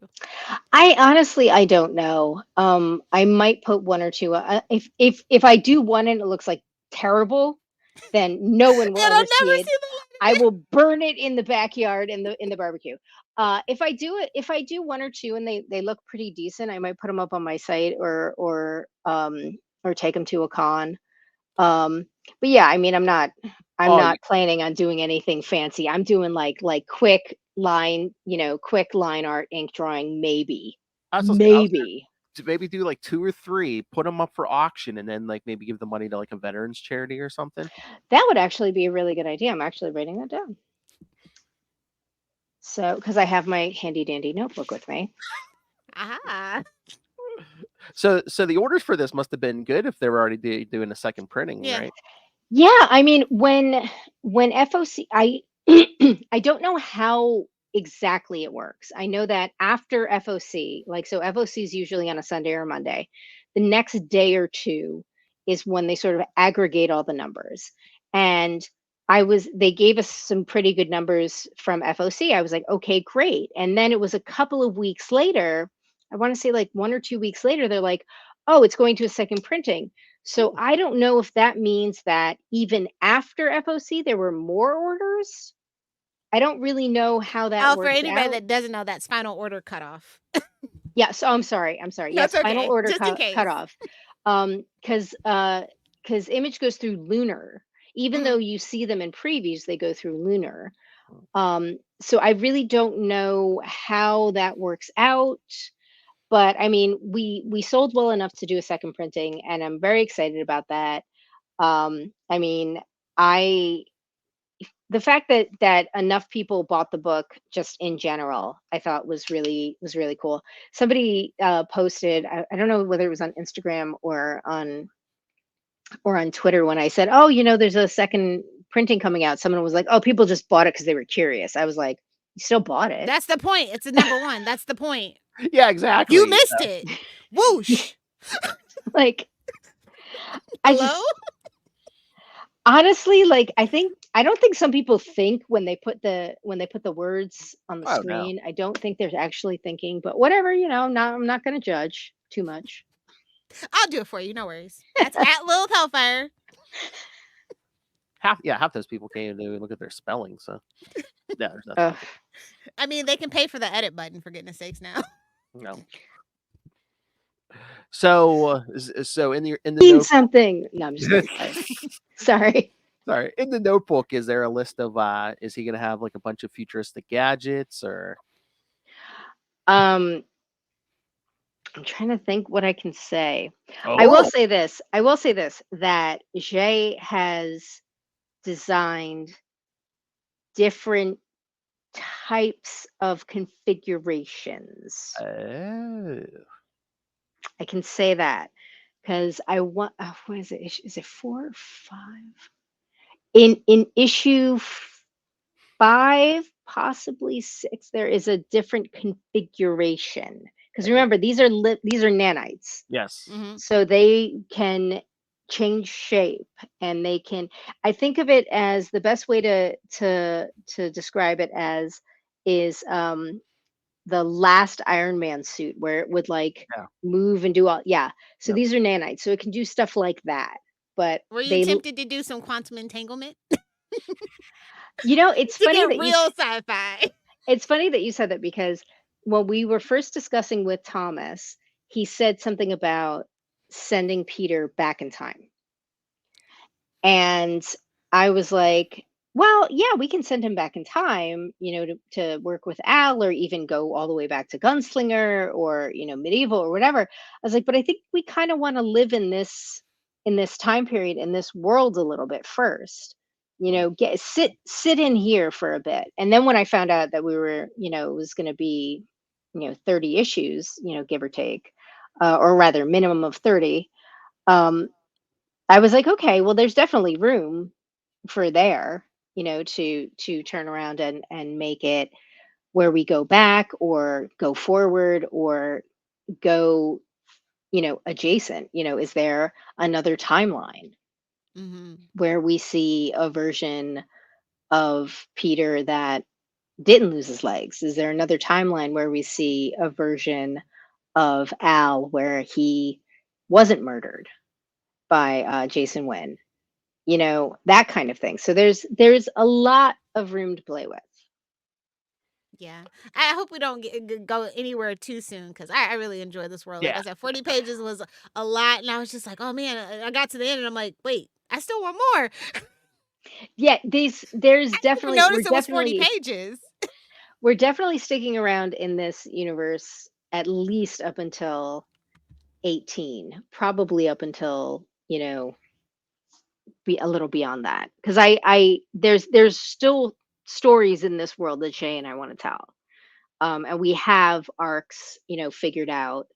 I honestly, I don't know. I might put 1 or 2. If I do one and it looks like terrible, then no one will ever see it. I will burn it in the backyard in the barbecue. If I do 1 or 2 and they look pretty decent, I might put them up on my site or take them to a con. But yeah, I mean, I'm not planning on doing anything fancy. I'm doing like quick line art, ink drawing, maybe. To maybe do like 2 or 3, put them up for auction, and then like maybe give the money to like a veterans charity or something. That would actually be a really good idea. I'm actually writing that down. So, because I have my handy dandy notebook with me. Ah. So the orders for this must have been good if they were already doing a second printing, right? Yeah, I mean, when FOC, I don't know how exactly it works. I know that after FOC, so FOC is usually on a Sunday or Monday. The next day or 2 is when they sort of aggregate all the numbers. And they gave us some pretty good numbers from FOC. I was like, okay, great. And then it was a couple of weeks later, I want to say like 1 or 2 weeks later, they're like, oh, it's going to a second printing. So I don't know if that means that even after FOC, there were more orders. I don't really know how that works. For anybody that doesn't know, that's final order cutoff. Yeah, so I'm sorry. Yes, okay. Final order cutoff. Because Image goes through Lunar. Even though you see them in previews, they go through Lunar. So I really don't know how that works out. But I mean, we sold well enough to do a second printing, and I'm very excited about that. I mean, the fact that enough people bought the book just in general, I thought was really cool. Somebody posted, I don't know whether it was on Instagram or on Twitter, when I said, oh, there's a second printing coming out. Someone was like, oh, people just bought it because they were curious. I was like, you still bought it. That's the point. It's a number 1. That's the point. Yeah, exactly. You missed it. Whoosh. Like, hello? Honestly, like, I don't think some people think when they put the words on the screen. No. I don't think they're actually thinking, but whatever, I'm not going to judge too much. I'll do it for you. No worries. That's at Lilith Hellfire. Half those people can't even look at their spelling. So yeah, there's nothing. I mean, they can pay for the edit button, for goodness sakes now. No. So in the Mean something. No, I'm just kidding. Sorry. Sorry. In the notebook, is there a list of is he gonna have like a bunch of futuristic gadgets or I'm trying to think what I can say. Oh. I will say this. That Jay has designed different types of configurations. Oh. I can say that because I want. What is it? Is it 4 or 5? In issue 5, possibly 6, there is a different configuration. Because remember, these are nanites. Yes. So they can change shape, and they can. I think of it as the best way to describe it as is the last Iron Man suit, where it would move and do all. Yeah. So these are nanites, so it can do stuff like that. But were you tempted to do some quantum entanglement? It's funny that real sci-fi. It's funny that you said that, because when we were first discussing with Thomas, he said something about sending Peter back in time. And I was like, well, yeah, we can send him back in time, to work with Al, or even go all the way back to Gunslinger, or, medieval or whatever. I was like, but I think we kind of want to live in this time period, in this world a little bit first. Sit in here for a bit. And then when I found out that we were, it was going to be, 30 issues, give or take, or rather minimum of 30, I was like, okay, well, there's definitely room for there, to turn around and make it where we go back, or go forward, or go, adjacent. Is there another timeline where we see a version of Peter that didn't lose his legs? Is there another timeline where we see a version of Al where he wasn't murdered by Jason Wynn? That kind of thing. So there's a lot of room to play with. Yeah, I hope we don't go anywhere too soon, because I really enjoyed this world. Like I said, 40 pages was a lot, and I was just like, oh man, I got to the end, and I'm like, wait, I still want more. Yeah, there's definitely, notice it was 40 pages. We're definitely sticking around in this universe at least up until 18, probably up until, be a little beyond that, because there's still stories in this world that Shay and I want to tell, and we have arcs, figured out.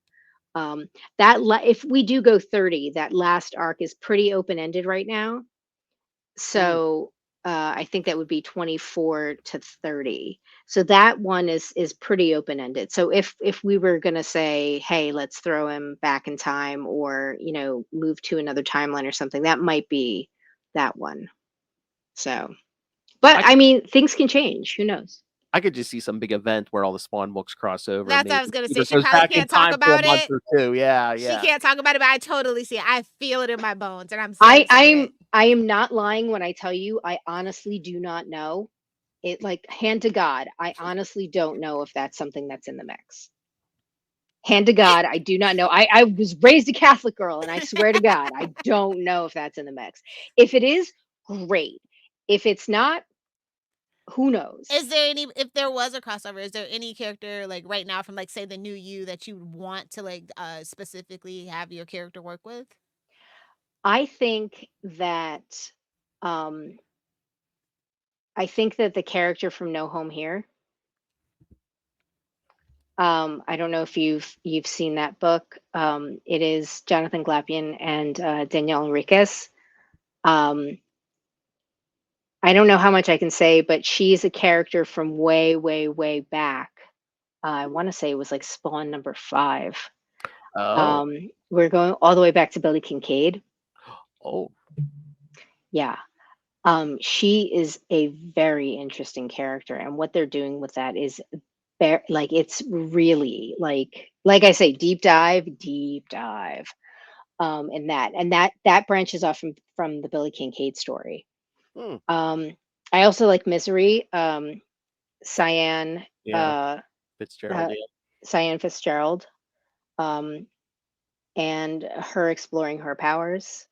If we do go 30, that last arc is pretty open ended right now. So I think that would be 24 to 30. So that one is pretty open ended. So if we were going to say, hey, let's throw him back in time, or move to another timeline or something, that might be that one. So, but I mean, things can change. Who knows? I could just see some big event where all the Spawn books cross over. That's what I was going to say. She probably can't talk about it. Yeah. She can't talk about it, but I totally see it. I feel it in my bones, and I'm so I am not lying when I tell you I honestly do not know. It, like, hand to God, I honestly don't know if that's something that's in the mix. Hand to God, I do not know. I was raised a Catholic girl, and I swear to God, I don't know if that's in the mix. If it is, great. If it's not, who knows? Is there if there was a crossover, is there any character, like, right now from, like, say, the new you that you would want to, like, specifically have your character work with? I think that the character from No Home Here, I don't know if you've seen that book. It is Jonathan Glapion and Danielle Enriquez. I don't know how much I can say, but she's a character from way, way, way back. I want to say it was like Spawn number 5. Oh. We're going all the way back to Billy Kincaid. Oh. Yeah. She is a very interesting character, and what they're doing with that is it's really like I say, deep dive, in that, and that branches off from the Billy Kincaid story. I also like Misery, Cyan, Fitzgerald. Cyan Fitzgerald, and her exploring her powers,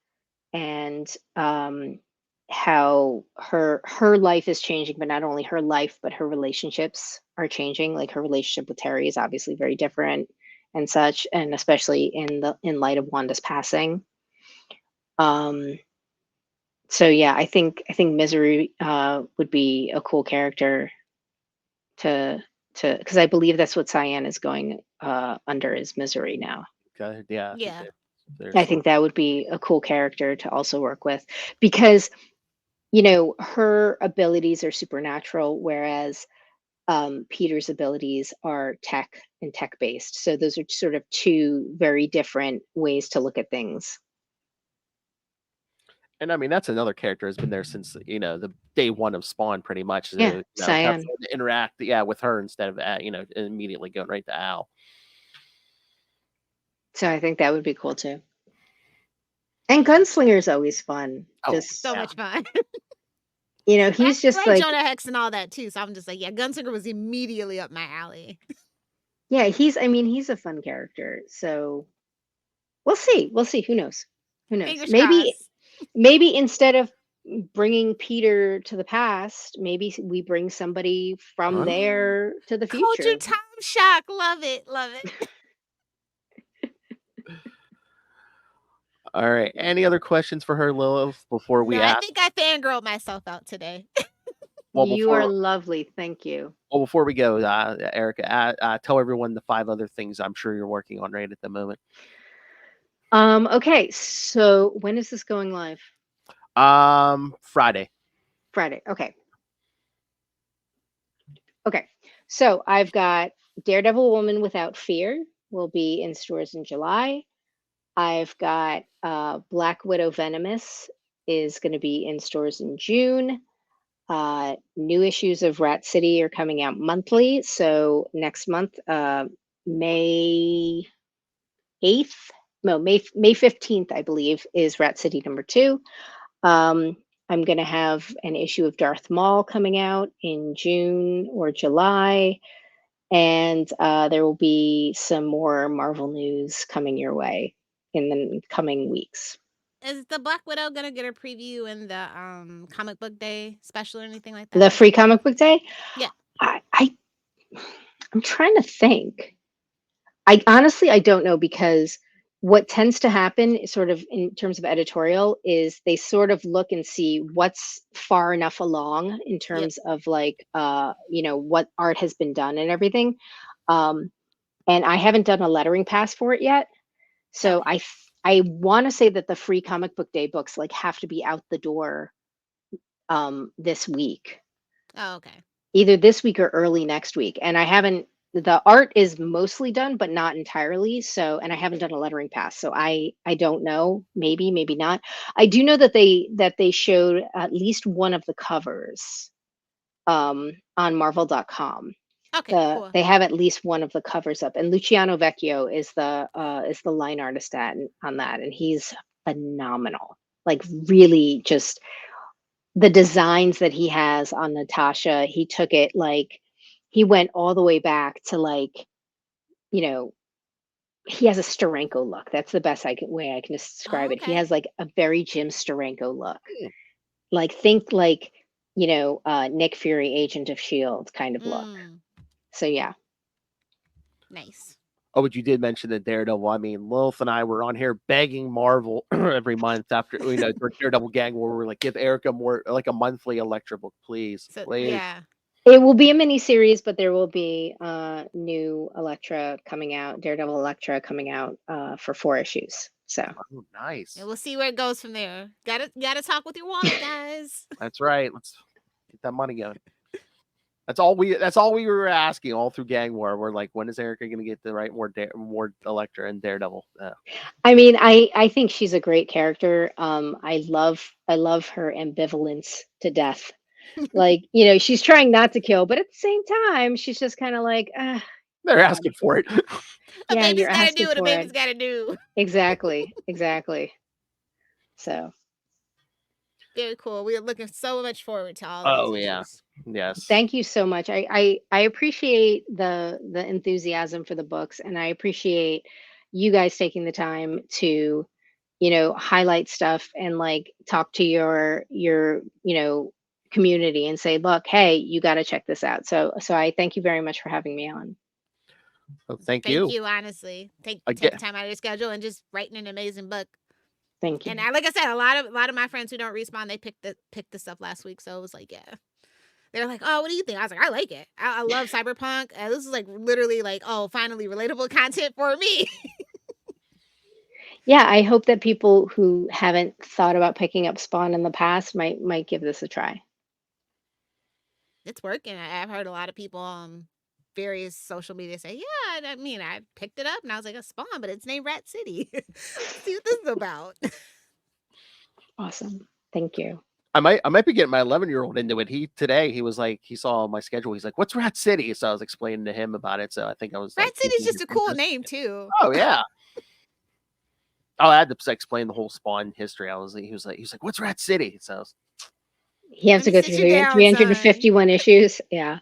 and how her life is changing, but not only her life, but her relationships are changing. Like her relationship with Terry is obviously very different and such, and especially in light of Wanda's passing. So yeah, I think Misery would be a cool character to because I believe that's what Cyan is going under, is Misery now. Okay, yeah, Yeah. I think that would be a cool character to also work with, because her abilities are supernatural, whereas Peter's abilities are tech based. So those are sort of two very different ways to look at things. And I mean, that's another character has been there since the day one of Spawn, pretty much. Yeah, Have Cyan. to interact, with her instead of immediately going right to Al. So I think that would be cool too. And Gunslinger's always fun. Just so much fun. He's just like Jonah Hex and all that too. So I'm just like, yeah, Gunslinger was immediately up my alley. Yeah, he's a fun character. So we'll see. Who knows? Fingers maybe crossed. Maybe instead of bringing Peter to the past, maybe we bring somebody from there to the future. Culture time shock. Love it. All right. Any other questions for her, Lilith, before we ask? I think I fangirled myself out today. Well, you are lovely. Thank you. Well, before we go, Erica, tell everyone the 5 other things I'm sure you're working on right at the moment. Okay. So when is this going live? Friday. Okay. So I've got Daredevil Woman Without Fear will be in stores in July. I've got Black Widow Venomous is going to be in stores in June. New issues of Rat City are coming out monthly. So next month, May 8th, no, May 15th, I believe, is Rat City number 2. I'm going to have an issue of Darth Maul coming out in June or July. And there will be some more Marvel news coming your way in the coming weeks. Is the Black Widow gonna get a preview in the comic book day special or anything like that? The free comic book day? Yeah. I'm trying to think. I honestly don't know, because what tends to happen sort of in terms of editorial is they sort of look and see what's far enough along in terms of like what art has been done and everything. And I haven't done a lettering pass for it yet. So I want to say that the free comic book day books like have to be out the door this week. Oh, okay. Either this week or early next week. And the art is mostly done, but not entirely. So, and I haven't done a lettering pass. So I don't know, maybe not. I do know that they showed at least one of the covers on marvel.com. Okay, cool. They have at least one of the covers up, and Luciano Vecchio is the line artist on that, and he's phenomenal. Like really, just the designs that he has on Natasha, he took it like he went all the way back to like, he has a Steranko look. That's the best way I can describe it. He has like a very Jim Steranko look. Like think like, Nick Fury, Agent of S.H.I.E.L.D. kind of look. So yeah. Nice. Oh, but you did mention the Daredevil. I mean, Lilith and I were on here begging Marvel every month after Daredevil gang, where we're like, give Erica more like a monthly Elektra book, please. Yeah. It will be a mini series, but there will be new Elektra coming out, Daredevil Elektra coming out for 4 issues. So nice. And we'll see where it goes from there. Gotta talk with your wallet, guys. That's right. Let's get that money going. That's all we were asking all through Gang War. We're like, when is Erica going to get the right more Elektra and Daredevil? I mean, I think she's a great character. I love her ambivalence to death. Like, she's trying not to kill, but at the same time, she's just kind of like, they're asking for it. Yeah, you're asking for it. A baby's got to do. Exactly. So. Very cool. We are looking so much forward to all Oh these yeah. issues. Yes. Thank you so much. I appreciate the enthusiasm for the books, and I appreciate you guys taking the time to, highlight stuff and like talk to your community and say, look, hey, you got to check this out. So I thank you very much for having me on. Well, thank Thank you. you, honestly. Take Again. time out of your schedule and just writing an amazing book. Thank you. And like I said, a lot of my friends who don't respawn, they picked this up last week. So it was like, yeah. They're like, oh, what do you think? I was like, I like it. I love cyberpunk. This is like literally like, oh, finally relatable content for me. Yeah, I hope that people who haven't thought about picking up Spawn in the past might give this a try. It's working. I've heard a lot of people on various social media say, yeah, I mean, I picked it up and I was like, a Spawn, but it's named Rat City. See what this is about. Awesome. Thank you. I might be getting my 11-year-old into it. He was like, he saw my schedule. He's like, what's Rat City? So I was explaining to him about it. So I think I was Rat City's just a cool name too. Oh yeah. I had to explain the whole Spawn history. He was like, what's Rat City? So He has to go through 351 issues. Yeah.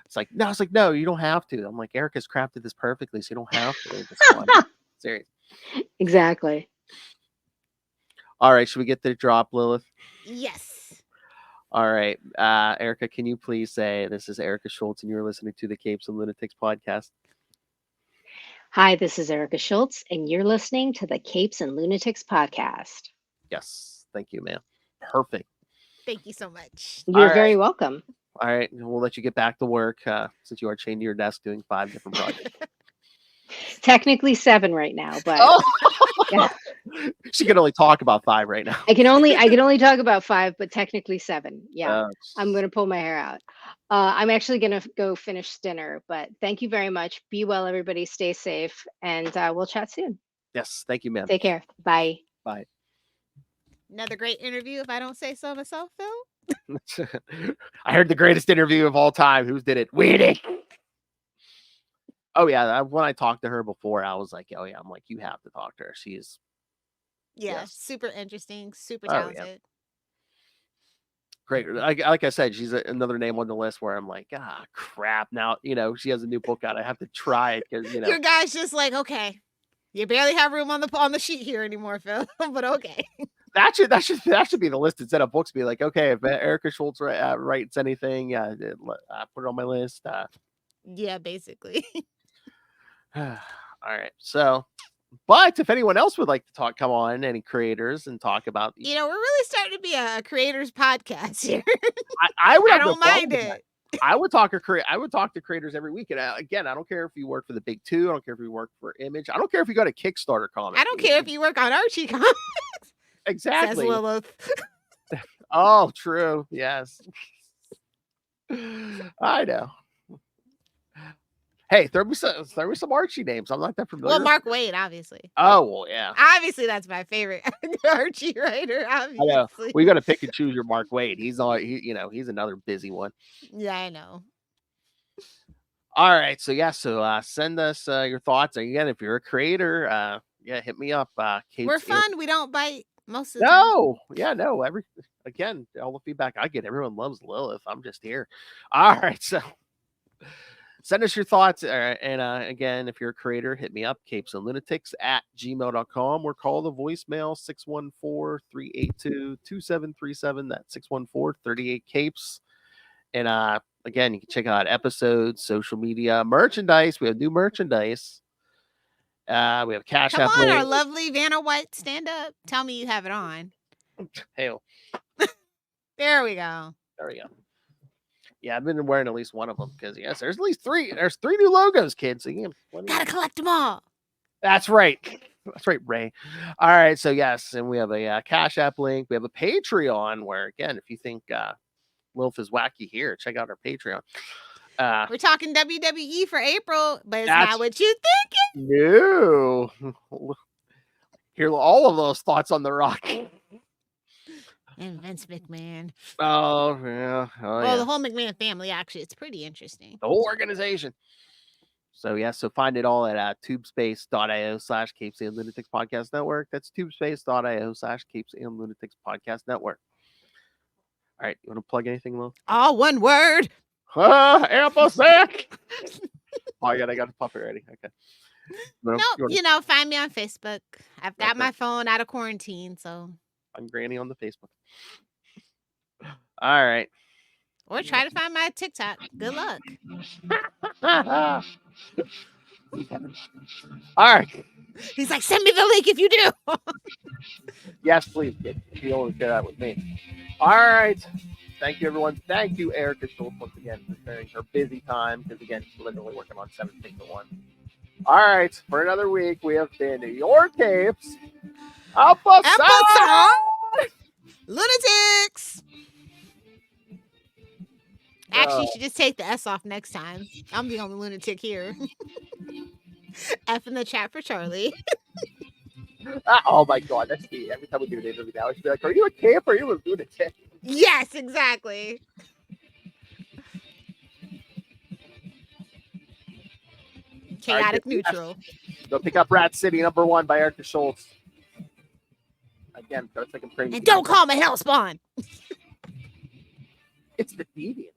It's like, no, you don't have to. I'm like, Erica's crafted this perfectly, so you don't have to. Serious. Exactly. All right, should we get the drop, Lilith? Yes. All right. Erica, can you please say, this is Erica Schultz, and you're listening to the Capes and Lunatics podcast? Hi, this is Erica Schultz, and you're listening to the Capes and Lunatics podcast. Yes. Thank you, ma'am. Perfect. Thank you so much. You're very welcome. All right. We'll let you get back to work since you are chained to your desk doing 5 different projects. Technically 7 right now, but yeah. She can only talk about 5 right now. I can only talk about 5, but technically 7. Yeah. I'm going to pull my hair out. I'm actually going to go finish dinner, but thank you very much. Be well, everybody. Stay safe, and we'll chat soon. Yes. Thank you, ma'am. Take care. Bye. Bye. Another great interview, if I don't say so myself, Phil. I heard the greatest interview of all time. Who did it? We did. Oh yeah, when I talked to her before, I was like, oh yeah, I'm like, you have to talk to her. She is super interesting, super talented. Yeah. Great. Like I said, she's another name on the list where I'm like, crap. Now, she has a new book out. I have to try it because, Your guy's just like, okay, you barely have room on the sheet here anymore, Phil, but okay. That should be the list instead of books. Be like, okay, if Erica Schultz writes anything, I put it on my list. Yeah, basically. All right. So, but if anyone else would like to come on, any creators, and talk about, we're really starting to be a creators podcast here. I don't mind it. I would talk to creators every week. And again, I don't care if you work for the big 2. I don't care if you work for Image. I don't care if you got a Kickstarter comic. I don't care if you work on Archie comics. Exactly. Says Lilith. Oh, true. Yes. I know. Hey, throw me some Archie names. I'm not that familiar. Well, Mark Waid, obviously. Oh, well, yeah. Obviously, that's my favorite Archie writer. Obviously, I know. We got to pick and choose your Mark Waid. He's another busy one. Yeah, I know. All right, so send us your thoughts. Again, if you're a creator, hit me up. We're fun. We don't bite most of the time. No, yeah, no. Again, all the feedback I get, everyone loves Lilith. I'm just here. All right, so. Send us your thoughts. And again, if you're a creator, hit me up, CapesandLunatics@gmail.com, or call the voicemail 614-382-2737. That's 614-38-CAPES. And again, you can check out episodes, social media, merchandise. We have new merchandise. We have Cash App. Come on, our lovely Vanna White, stand up. Tell me you have it on. Hell. There we go. There we go. Yeah, I've been wearing at least one of them because there's at least 3. There's 3 new logos, kids. So gotta collect them all. That's right. That's right, Ray. All right, so yes, and we have a Cash App link. We have a Patreon where, again, if you think Lilith is wacky here, check out our Patreon. We're talking WWE for April, but it's not what you thinking. No. Hear all of those thoughts on the rock. And Vince McMahon. Oh, yeah. The whole McMahon family, actually. It's pretty interesting. The whole organization. So, so find it all at tubespace.io/Capes and Lunatics Podcast Network. That's tubespace.io/Capes and Lunatics Podcast Network. All right, you want to plug anything, Lil? All one word. Ample sick. Oh, I got the puppet ready. Okay. No, find me on Facebook. I've got my phone out of quarantine, so I'm Granny on the Facebook. All right. Or try to find my TikTok. Good luck. All right. He's like, send me the link if you do. Yes, please. If you want to share that with me. All right. Thank you, everyone. Thank you, Erica Schultz, once again, for sharing her busy time, because, again, she's literally working on 7 things at once. All right. For another week, we have been your Capes. Episode Lunatics. Actually, you should just take the S off next time. I'm the only lunatic here. F in the chat for Charlie. Oh my God, that's me. Every time we do an interview now, I should be like, are you a Cape or are you a lunatic? Yes, exactly. Chaotic neutral. Go pick up Rat City #1 by Erica Schultz. Again, gotta take a crazy. And don't call me Hellspawn. It's the deviant.